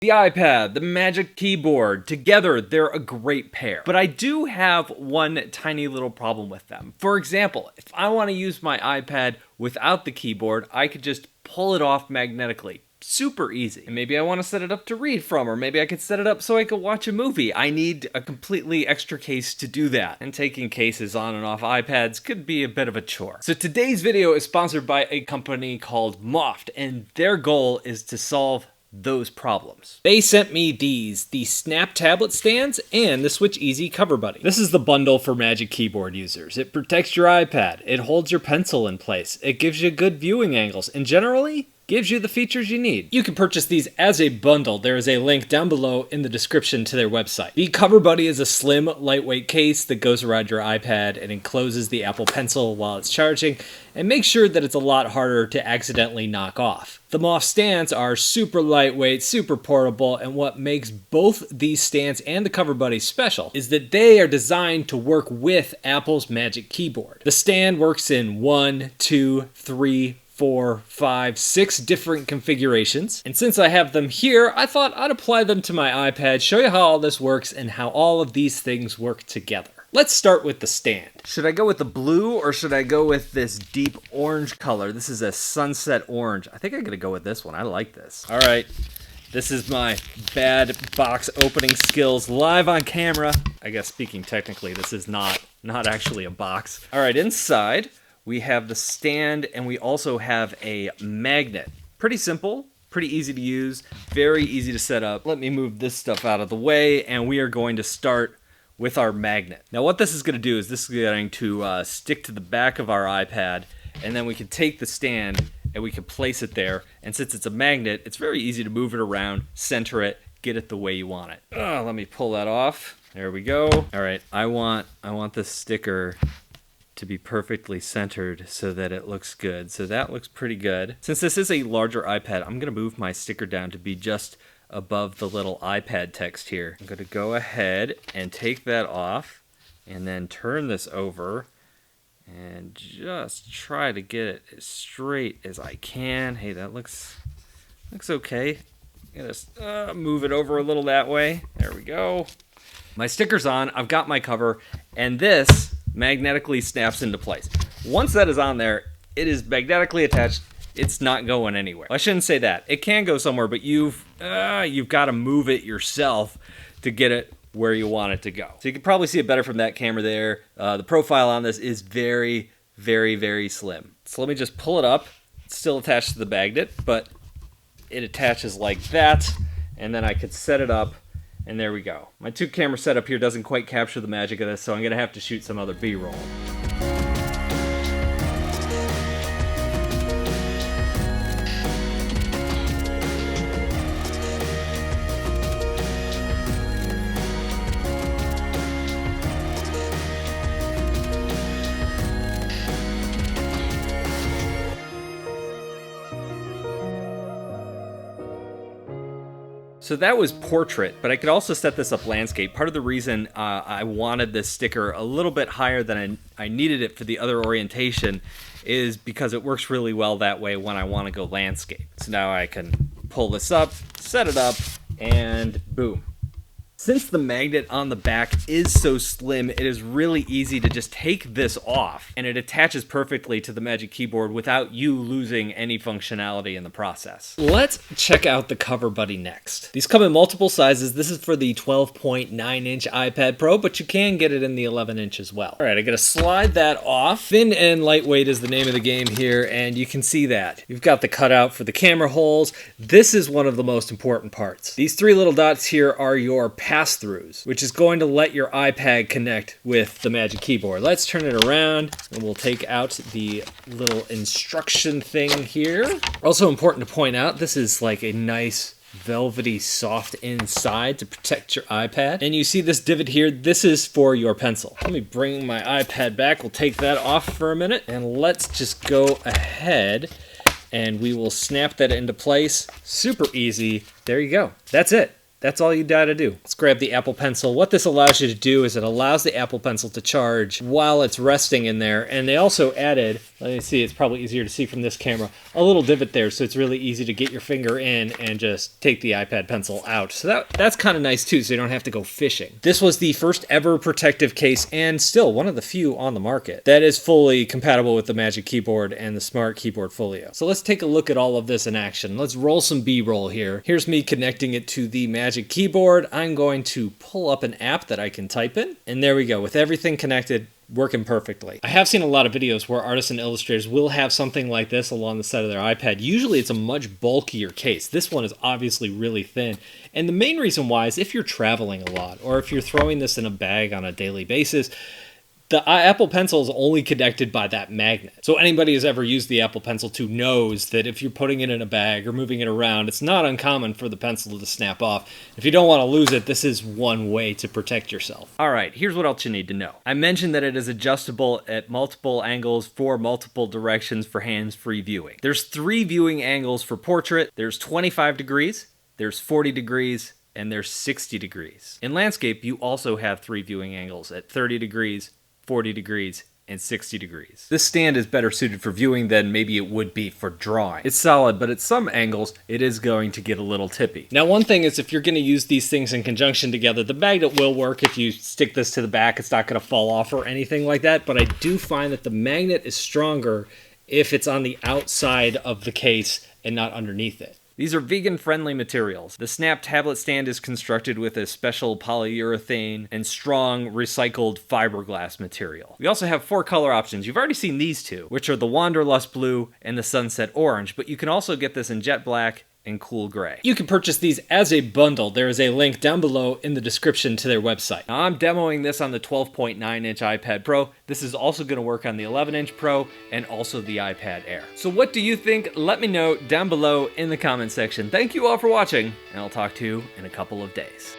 The iPad, the Magic Keyboard, together they're a great pair. But I do have one tiny little problem with them. For example, if I want to use my iPad without the keyboard, I could just pull it off magnetically. Super easy. And maybe I want to set it up to read from, or maybe I could set it up so I could watch a movie. I need a completely extra case to do that. And taking cases on and off iPads could be a bit of a chore. So today's video is sponsored by a company called Moft, and their goal is to solve those problems. They sent me the Snap tablet stands and the SwitchEasy Cover Buddy. This is the bundle for Magic Keyboard users. It protects your iPad, it holds your pencil in place, it gives you good viewing angles, and generally gives you the features you need. You can purchase these as a bundle. There is a link down below in the description to their website. The Cover Buddy is a slim, lightweight case that goes around your iPad and encloses the Apple Pencil while it's charging, and makes sure that it's a lot harder to accidentally knock off. The Moft stands are super lightweight, super portable, and what makes both these stands and the Cover Buddy special is that they are designed to work with Apple's Magic Keyboard. The stand works in 1, 2, 3, 4, 5, 6 different configurations. And since I have them here, I thought I'd apply them to my iPad, show you how all this works and how all of these things work together. Let's start with the stand. Should I go with the blue or should I go with this deep orange color? This is a sunset orange. I think I'm gonna go with this one. I like this. All right, this is my bad box opening skills live on camera. I guess speaking technically, this is not actually a box. All right, inside, we have the stand and we also have a magnet. Pretty simple, pretty easy to use, very easy to set up. Let me move this stuff out of the way and we are going to start with our magnet. Now what this is going to do is this is going to stick to the back of our iPad, and then we can take the stand and we can place it there. And since it's a magnet, it's very easy to move it around, center it, get it the way you want it. Let me pull that off. There we go. All right, I want this sticker to be perfectly centered so that it looks good. So that looks pretty good. Since this is a larger iPad, I'm gonna move my sticker down to be just above the little iPad text here. I'm gonna go ahead and take that off and then turn this over and just try to get it as straight as I can. Hey, that looks okay. I'm gonna move it over a little that way. There we go. My sticker's on, I've got my cover, and this magnetically snaps into place. Once that is on there, it is magnetically attached. It's not going anywhere. I shouldn't say that. It can go somewhere, but you've got to move it yourself to get it where you want it to go. So you can probably see it better from that camera there. The profile on this is very, very, very slim. So let me just pull it up. It's still attached to the magnet, but it attaches like that, and then I could set it up. And there we go. My 2-camera setup here doesn't quite capture the magic of this, so I'm gonna have to shoot some other B-roll. So that was portrait, but I could also set this up landscape. Part of the reason I wanted this sticker a little bit higher than I needed it for the other orientation is because it works really well that way when I want to go landscape. So now I can pull this up, set it up, and boom. Since the magnet on the back is so slim, it is really easy to just take this off, and it attaches perfectly to the Magic Keyboard without you losing any functionality in the process. Let's check out the Cover Buddy next. These come in multiple sizes. This is for the 12.9-inch iPad Pro, but you can get it in the 11-inch as well. All right, I gotta slide that off. Thin and lightweight is the name of the game here, and you can see that. You've got the cutout for the camera holes. This is one of the most important parts. These 3 little dots here are your pass-throughs, which is going to let your iPad connect with the Magic Keyboard. Let's turn it around and we'll take out the little instruction thing here. Also important to point out, this is like a nice velvety soft inside to protect your iPad. And you see this divot here, this is for your pencil. Let me bring my iPad back. We'll take that off for a minute and let's just go ahead and we will snap that into place. Super easy. There you go. That's it. That's all you gotta do. Let's grab the Apple Pencil. What this allows you to do is it allows the Apple Pencil to charge while it's resting in there. And they also added, let me see, it's probably easier to see from this camera, a little divot there, so it's really easy to get your finger in and just take the iPad Pencil out. So that's kind of nice too, so you don't have to go fishing. This was the first ever protective case, and still one of the few on the market that is fully compatible with the Magic Keyboard and the Smart Keyboard Folio. So let's take a look at all of this in action. Let's roll some B-roll here. Here's me connecting it to the Magic Keyboard. I'm going to pull up an app that I can type in, and there we go, with everything connected, working perfectly. I have seen a lot of videos where artists and illustrators will have something like this along the side of their iPad. Usually it's a much bulkier case. This one is obviously really thin, and the main reason why is if you're traveling a lot, or if you're throwing this in a bag on a daily basis, the Apple Pencil is only connected by that magnet. So anybody who's ever used the Apple Pencil 2 knows that if you're putting it in a bag or moving it around, it's not uncommon for the pencil to snap off. If you don't want to lose it, this is one way to protect yourself. All right, here's what else you need to know. I mentioned that it is adjustable at multiple angles for multiple directions for hands-free viewing. There's 3 viewing angles for portrait. There's 25 degrees, there's 40 degrees, and there's 60 degrees. In landscape, you also have 3 viewing angles at 30 degrees, 40 degrees, and 60 degrees. This stand is better suited for viewing than maybe it would be for drawing. It's solid, but at some angles, it is going to get a little tippy. Now, one thing is if you're going to use these things in conjunction together, the magnet will work. If you stick this to the back, it's not going to fall off or anything like that, but I do find that the magnet is stronger if it's on the outside of the case and not underneath it. These are vegan-friendly materials. The Snap tablet stand is constructed with a special polyurethane and strong recycled fiberglass material. We also have 4 color options. You've already seen these 2, which are the Wanderlust Blue and the Sunset Orange, but you can also get this in Jet Black and Cool Gray. You can purchase these as a bundle. There is a link down below in the description to their website. Now, I'm demoing this on the 12.9-inch iPad Pro. This is also going to work on the 11-inch Pro and also the iPad Air. So what do you think? Let me know down below in the comment section. Thank you all for watching, and I'll talk to you in a couple of days.